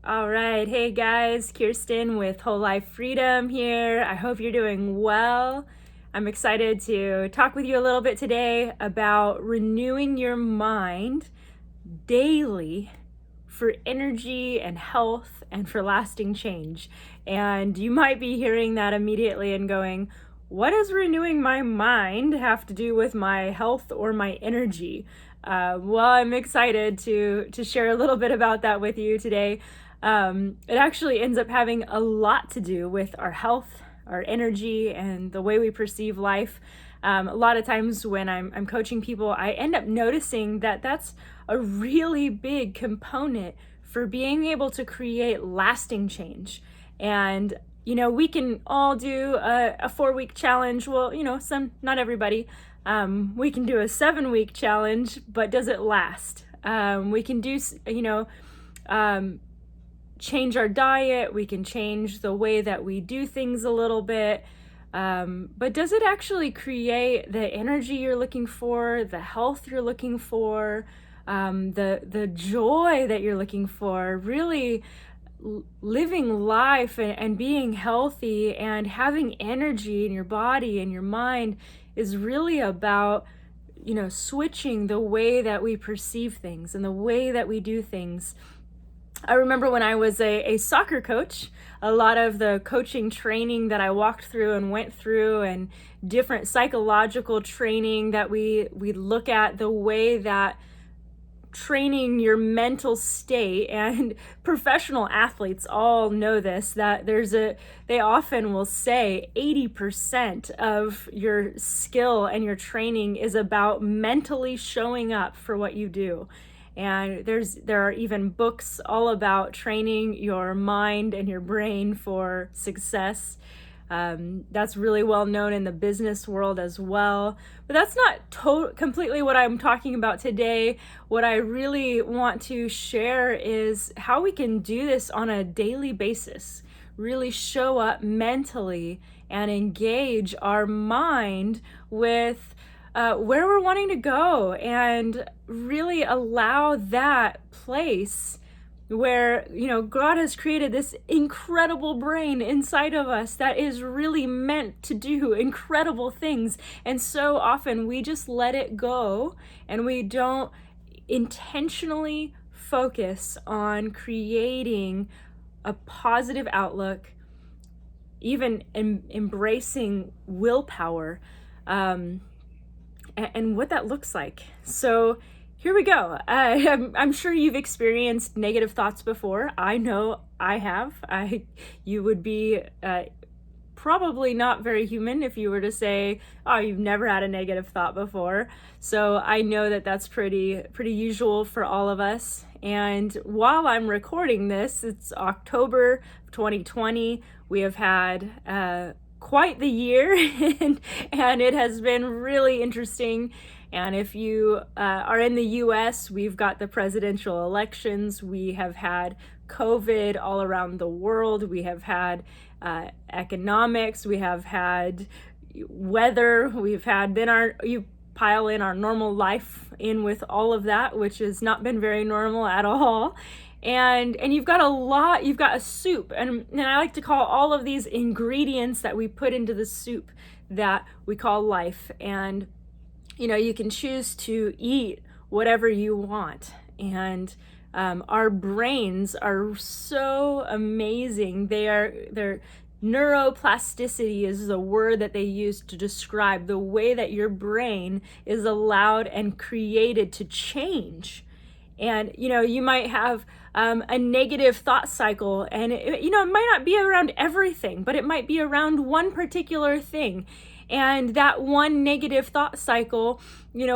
All right. Hey guys, Kirsten with Whole Life Freedom here. I hope you're doing well. I'm excited to talk with you a little bit today about renewing your mind daily for energy and health and for lasting change. And you might be hearing that immediately and going, what does renewing my mind have to do with my health or my energy? Well, I'm excited to share a little bit about that with you today. It actually ends up having a lot to do with our health, our energy, and the way we perceive life. A lot of times when I'm coaching people, I end up noticing that that's a really big component for being able to create lasting change. And we can all do a 4-week challenge. Well, not everybody. We can do a 7-week challenge, but does it last? We can do, change our diet. We can change the way that we do things a little bit. But does it actually create the energy you're looking for, the health you're looking for, the joy that you're looking for, really living life and being healthy and having energy in your body and your mind is really about, switching the way that we perceive things and the way that we do things. I remember when I was a soccer coach, a lot of the coaching training that I walked through and went through and different psychological training that we look at the way that training your mental state, and professional athletes all know this, that they often will say 80% of your skill and your training is about mentally showing up for what you do. And there are even books all about training your mind and your brain for success. That's really well known in the business world as well. But that's not completely what I'm talking about today. What I really want to share is how we can do this on a daily basis. Really show up mentally and engage our mind with where we're wanting to go, and really allow that place where, God has created this incredible brain inside of us that is really meant to do incredible things. And so often we just let it go and we don't intentionally focus on creating a positive outlook, even embracing willpower, and what that looks like. So here we go. I'm sure you've experienced negative thoughts before. I know I have. You would be probably not very human if you were to say, oh, you've never had a negative thought before. So I know that that's pretty usual for all of us. And while I'm recording this, it's October 2020. We have had quite the year, and it has been really interesting. And if you are in the US, we've got the presidential elections. We have had COVID all around the world. We have had economics. We have had weather. We've had you pile in our normal life in with all of that, which has not been very normal at all. And you've got a soup, and I like to call all of these ingredients that we put into the soup that we call life. And you can choose to eat whatever you want. And our brains are so amazing. Their neuroplasticity is the word that they use to describe the way that your brain is allowed and created to change. And you might have a negative thought cycle, and it might not be around everything, but it might be around one particular thing. And that one negative thought cycle,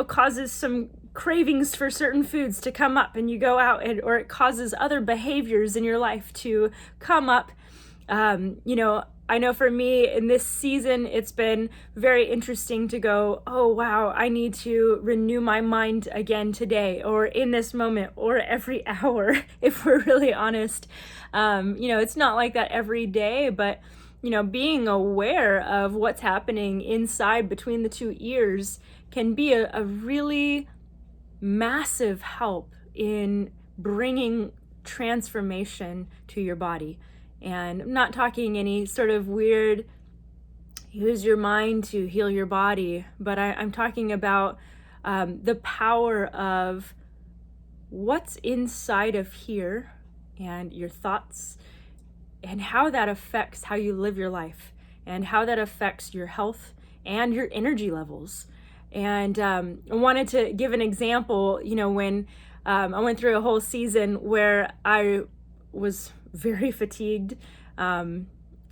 causes some cravings for certain foods to come up, and you go out or it causes other behaviors in your life to come up. I know for me in this season, it's been very interesting to go, oh, wow, I need to renew my mind again today, or in this moment, or every hour, if we're really honest. It's not like that every day, but, being aware of what's happening inside between the two ears can be a really massive help in bringing transformation to your body. And I'm not talking any sort of weird use your mind to heal your body, but I'm talking about the power of what's inside of here and your thoughts, and how that affects how you live your life, and how that affects your health and your energy levels. And I wanted to give an example, when I went through a whole season where I was very fatigued,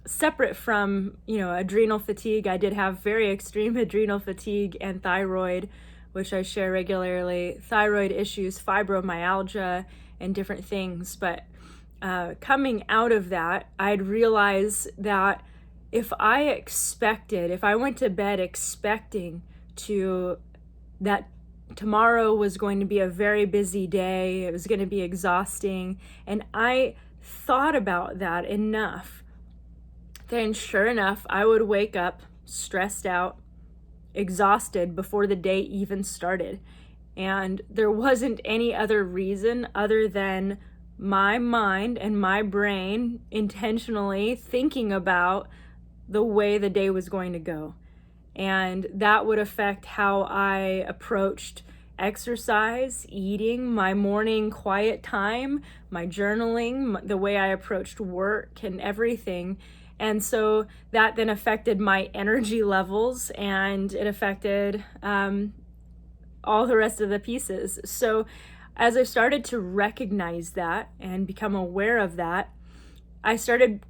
separate from, adrenal fatigue. I did have very extreme adrenal fatigue and thyroid, which I share regularly, thyroid issues, fibromyalgia, and different things. But coming out of that, I'd realized that if I went to bed expecting that tomorrow was going to be a very busy day, it was going to be exhausting, and I thought about that enough, then sure enough, I would wake up stressed out, exhausted before the day even started. And there wasn't any other reason other than my mind and my brain intentionally thinking about the way the day was going to go. And that would affect how I approached exercise, eating, my morning quiet time, my journaling, the way I approached work and everything. And so that then affected my energy levels, and it affected all the rest of the pieces. So as I started to recognize that and become aware of that, I started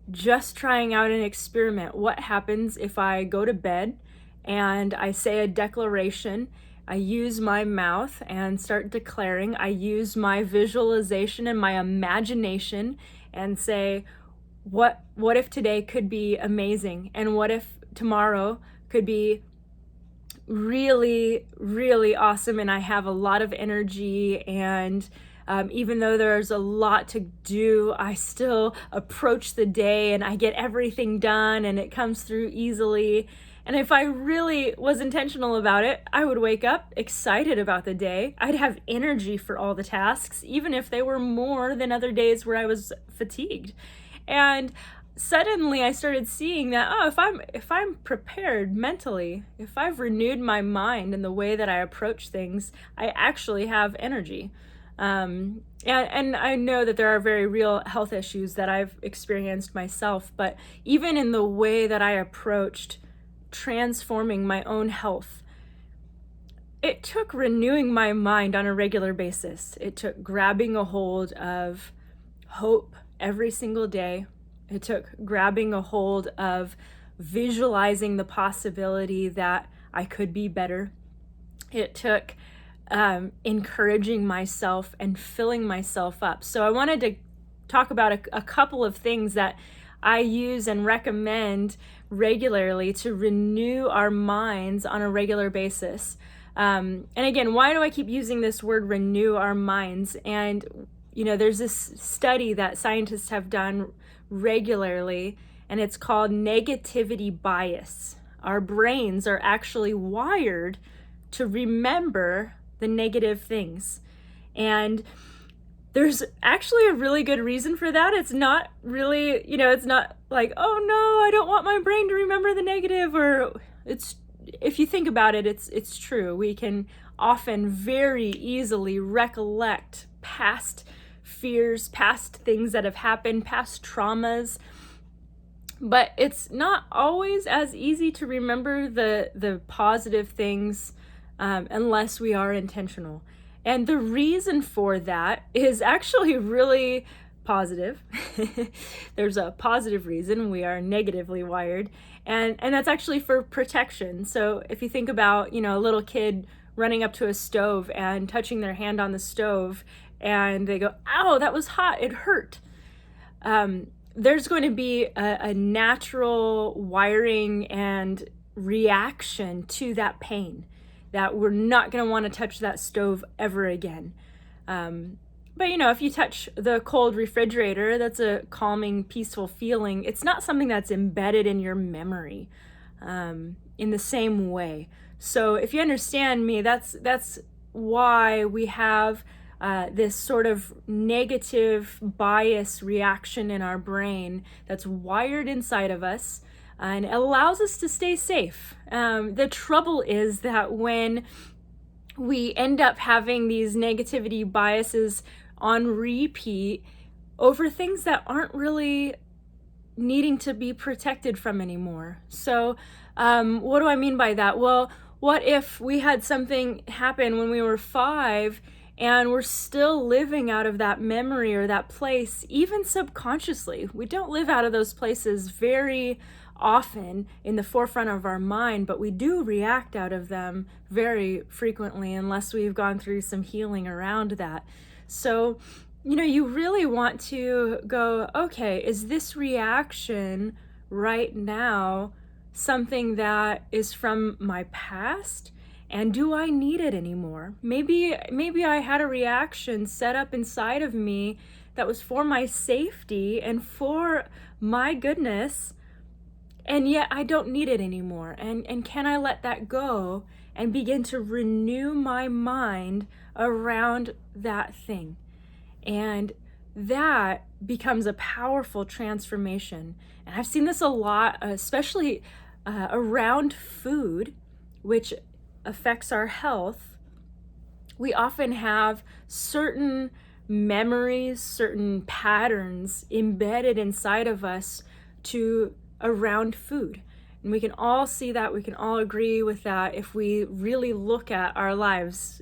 just trying out an experiment. What happens if I go to bed and I say a declaration? I use my mouth and start declaring. I use my visualization and my imagination and say, what if today could be amazing? And what if tomorrow could be really, really awesome, and I have a lot of energy, and even though there's a lot to do, I still approach the day and I get everything done and it comes through easily. And if I really was intentional about it, I would wake up excited about the day. I'd have energy for all the tasks, even if they were more than other days where I was fatigued. And suddenly I started seeing that, if I'm prepared mentally, if I've renewed my mind in the way that I approach things, I actually have energy. And I know that there are very real health issues that I've experienced myself, but even in the way that I approached transforming my own health, it took renewing my mind on a regular basis. It took grabbing a hold of hope every single day. It took grabbing a hold of visualizing the possibility that I could be better. It took encouraging myself and filling myself up. So I wanted to talk about a couple of things that I use and recommend regularly to renew our minds on a regular basis. And again, why do I keep using this word renew our minds? And there's this study that scientists have done regularly, and it's called negativity bias. Our brains are actually wired to remember the negative things. And there's actually a really good reason for that. It's not really, it's not like, oh no, I don't want my brain to remember the negative, or if you think about it, it's true. We can often very easily recollect past fears, past things that have happened, past traumas. But it's not always as easy to remember the positive things unless we are intentional. And the reason for that is actually really positive. There's a positive reason. We are negatively wired. And that's actually for protection. So if you think about, a little kid running up to a stove and touching their hand on the stove, and they go, ow, that was hot, it hurt. There's going to be a natural wiring and reaction to that pain, that we're not going to want to touch that stove ever again. But if you touch the cold refrigerator, that's a calming, peaceful feeling. It's not something that's embedded in your memory in the same way. So if you understand me, that's why we have this sort of negative bias reaction in our brain that's wired inside of us, and it allows us to stay safe. The trouble is that when we end up having these negativity biases on repeat over things that aren't really needing to be protected from anymore. So what do I mean by that? Well, what if we had something happen when we were 5 and we're still living out of that memory or that place, even subconsciously? We don't live out of those places very often in the forefront of our mind, but we do react out of them very frequently unless we've gone through some healing around that. So, you really want to go, okay, is this reaction right now something that is from my past? And do I need it anymore? Maybe I had a reaction set up inside of me that was for my safety and for my goodness, and yet I don't need it anymore. And can I let that go and begin to renew my mind around that thing? And that becomes a powerful transformation. And I've seen this a lot, especially around food, which affects our health. We often have certain memories, certain patterns embedded inside of us around food. And we can all see that, we can all agree with that if we really look at our lives.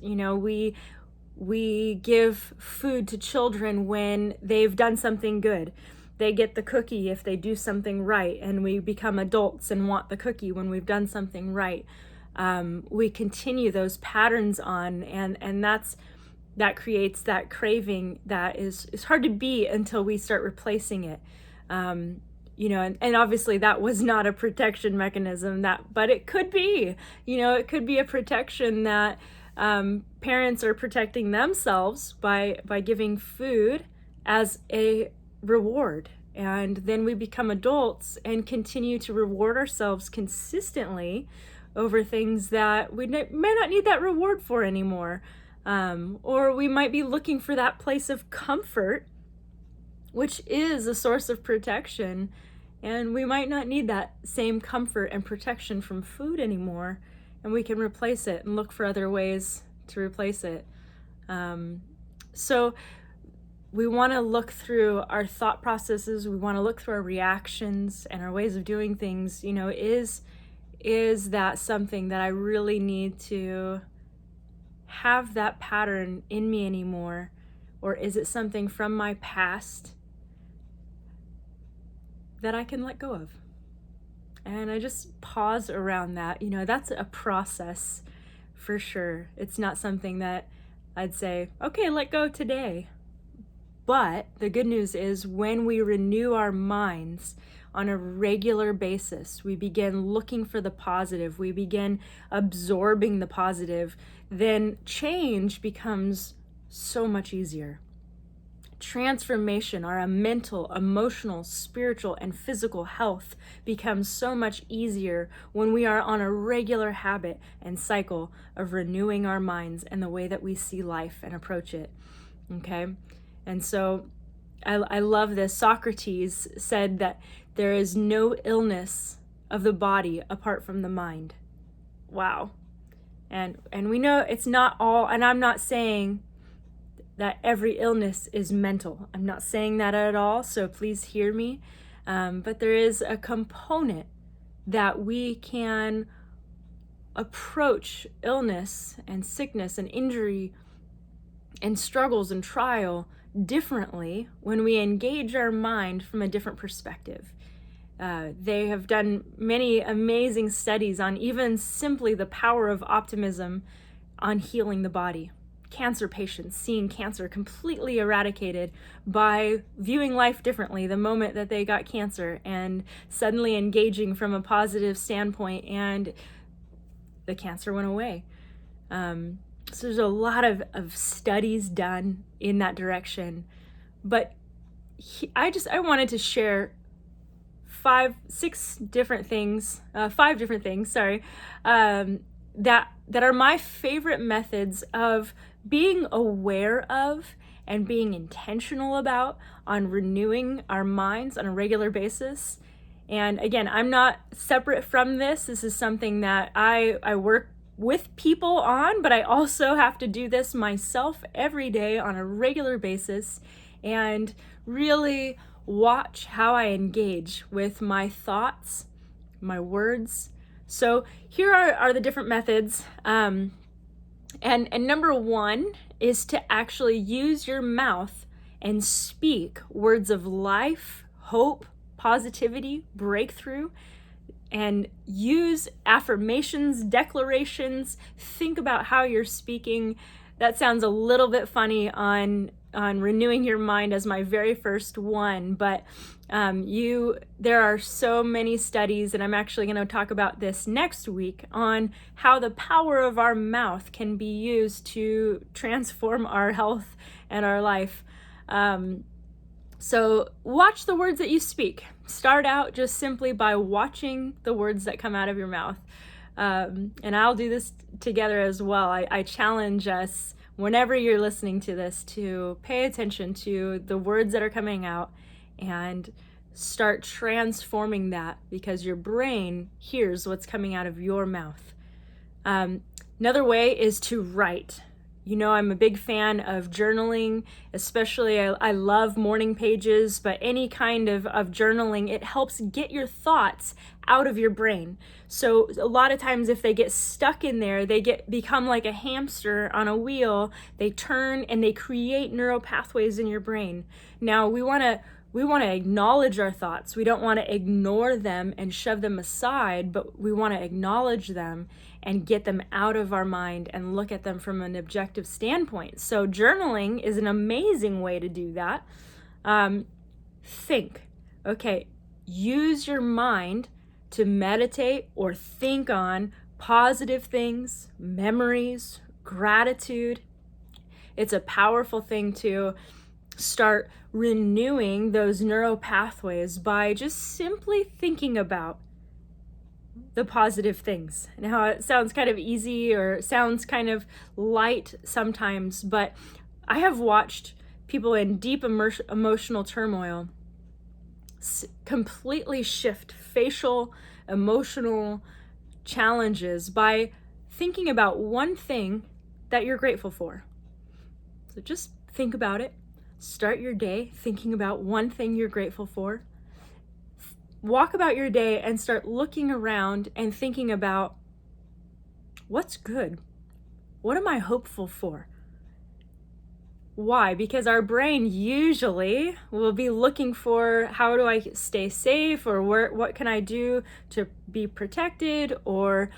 We give food to children when they've done something good. They get the cookie if they do something right, and we become adults and want the cookie when we've done something right. We continue those patterns on, and that creates that craving that is hard to beat until we start replacing it. And obviously that was not a protection mechanism, but it could be. It could be a protection that parents are protecting themselves by giving food as a reward. And then we become adults and continue to reward ourselves consistently over things that we may not need that reward for anymore. Or we might be looking for that place of comfort, which is a source of protection. And we might not need that same comfort and protection from food anymore. And we can replace it and look for other ways to replace it. So we want to look through our thought processes. We want to look through our reactions and our ways of doing things. Is that something that I really need to have that pattern in me anymore? Or is it something from my past that I can let go of? And I just pause around that. That's a process for sure. It's not something that I'd say, okay, let go today. But the good news is when we renew our minds on a regular basis, we begin looking for the positive, we begin absorbing the positive, then change becomes so much easier. Transformation, our mental, emotional, spiritual, and physical health becomes so much easier when we are on a regular habit and cycle of renewing our minds and the way that we see life and approach it. Okay? And so I love this. Socrates said that there is no illness of the body apart from the mind. Wow. And we know it's not all, and I'm not saying that every illness is mental. I'm not saying that at all, so please hear me. But there is a component that we can approach illness and sickness and injury and struggles and trial differently when we engage our mind from a different perspective. They have done many amazing studies on even simply the power of optimism on healing the body. Cancer patients seeing cancer completely eradicated by viewing life differently the moment that they got cancer and suddenly engaging from a positive standpoint, and the cancer went away. So there's a lot of studies done in that direction. But I wanted to share five different things, that are my favorite methods of being aware of and being intentional about on renewing our minds on a regular basis. And again, I'm not separate from this. This is something that I work with people on, but I also have to do this myself every day on a regular basis and really watch how I engage with my thoughts, my words. So here are the different methods. And number one is to actually use your mouth and speak words of life, hope, positivity, breakthrough, and use affirmations, declarations. Think about how you're speaking. That sounds a little bit funny on renewing your mind as my very first one, but there are so many studies, and I'm actually going to talk about this next week, on how the power of our mouth can be used to transform our health and our life. So watch the words that you speak. Start out just simply by watching the words that come out of your mouth. And I'll do this together as well. I challenge us, whenever you're listening to this, to pay attention to the words that are coming out and start transforming that, because your brain hears what's coming out of your mouth. Another way is to write. You know, I'm a big fan of journaling, especially I love morning pages, but any kind of journaling, it helps get your thoughts out of your brain. So a lot of times if they get stuck in there, they become like a hamster on a wheel. They turn and they create neural pathways in your brain. Now we want to acknowledge our thoughts. We don't want to ignore them and shove them aside, but we want to acknowledge them and get them out of our mind and look at them from an objective standpoint. So journaling is an amazing way to do that. Think. Okay, use your mind to meditate or think on positive things, memories, gratitude. It's a powerful thing to start renewing those neural pathways by just simply thinking about the positive things. Now, it sounds kind of easy or sounds kind of light sometimes, but I have watched people in deep emotional turmoil completely shift facial emotional challenges by thinking about one thing that you're grateful for. So just think about it. Start your day thinking about one thing you're grateful for. Walk about your day and start looking around and thinking about what's good. What am I hopeful for? Why? Because our brain usually will be looking for, how do I stay safe, or what can I do to be protected, or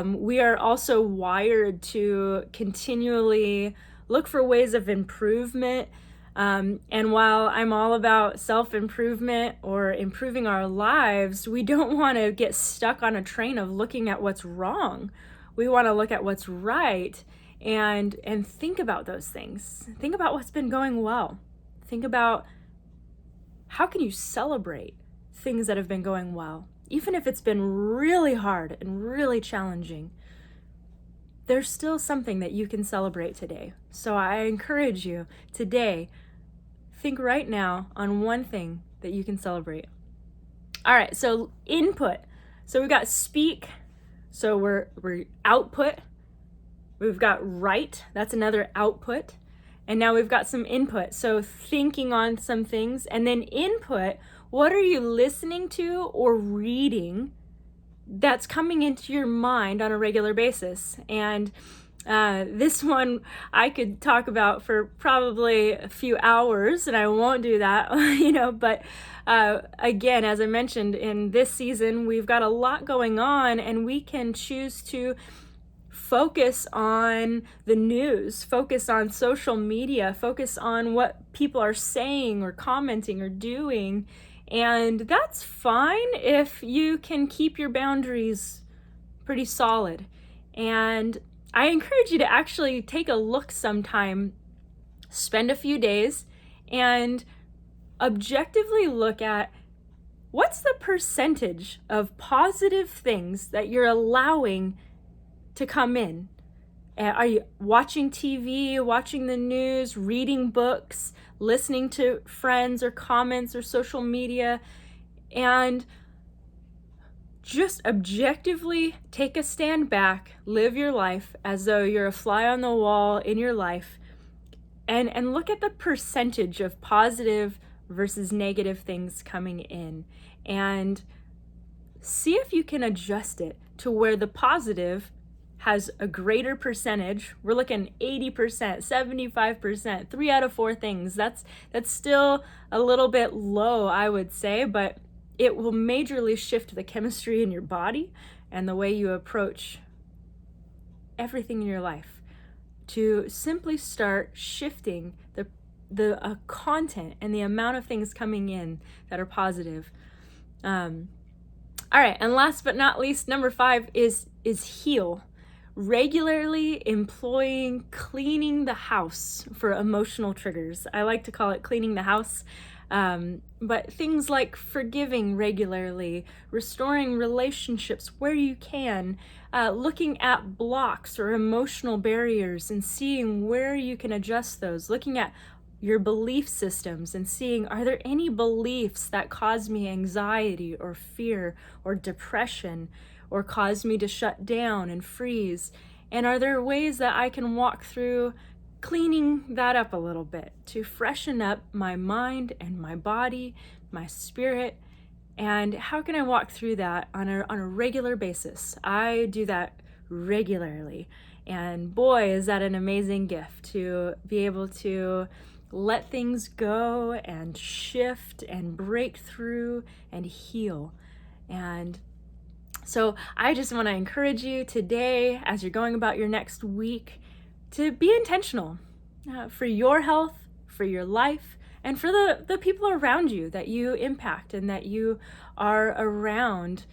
we are also wired to continually look for ways of improvement. And while I'm all about self-improvement or improving our lives, we don't want to get stuck on a train of looking at what's wrong. We want to look at what's right and think about those things. Think about what's been going well. Think about how can you celebrate things that have been going well, even if it's been really hard and really challenging. There's still something that you can celebrate today. So I encourage you today, think right now on one thing that you can celebrate. All right, so input. So we've got speak, so we're output. We've got write, that's another output. And now we've got some input, so thinking on some things. And then input, what are you listening to or reading that's coming into your mind on a regular basis? And this one I could talk about for probably a few hours, and I won't do that, but again, as I mentioned, in this season, we've got a lot going on, and we can choose to focus on the news, focus on social media, focus on what people are saying or commenting or doing. And that's fine if you can keep your boundaries pretty solid. And I encourage you to actually take a look sometime, spend a few days, and objectively look at what's the percentage of positive things that you're allowing to come in. Are you watching TV, watching the news, reading books, listening to friends or comments or social media? And just objectively take a stand back, live your life as though you're a fly on the wall in your life, and look at the percentage of positive versus negative things coming in, and see if you can adjust it to where the positive has a greater percentage. We're looking 80%, 75%, 3 out of 4 things. That's still a little bit low, I would say, but it will majorly shift the chemistry in your body and the way you approach everything in your life, to simply start shifting the content and the amount of things coming in that are positive. All right, and last but not least, number 5 is heal. Regularly employing cleaning the house for emotional triggers. I like to call it cleaning the house. But things like forgiving regularly, restoring relationships where you can, looking at blocks or emotional barriers and seeing where you can adjust those, looking at your belief systems and seeing, are there any beliefs that cause me anxiety or fear or depression or cause me to shut down and freeze? And are there ways that I can walk through cleaning that up a little bit to freshen up my mind and my body, my spirit? And how can I walk through that on a regular basis? I do that regularly. And boy, is that an amazing gift to be able to let things go and shift and break through and heal. And so I just want to encourage you today, as you're going about your next week, to be intentional for your health, for your life, and for the people around you that you impact and that you are around.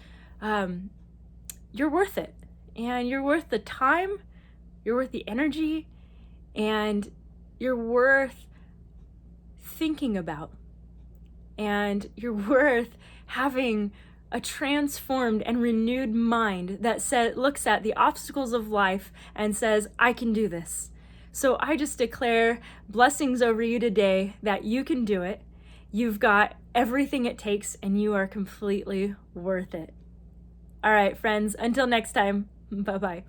You're worth it. And you're worth the time, you're worth the energy, and you're worth thinking about. And you're worth having a transformed and renewed mind that looks at the obstacles of life and says, I can do this. So I just declare blessings over you today that you can do it. You've got everything it takes and you are completely worth it. All right, friends, until next time, bye-bye.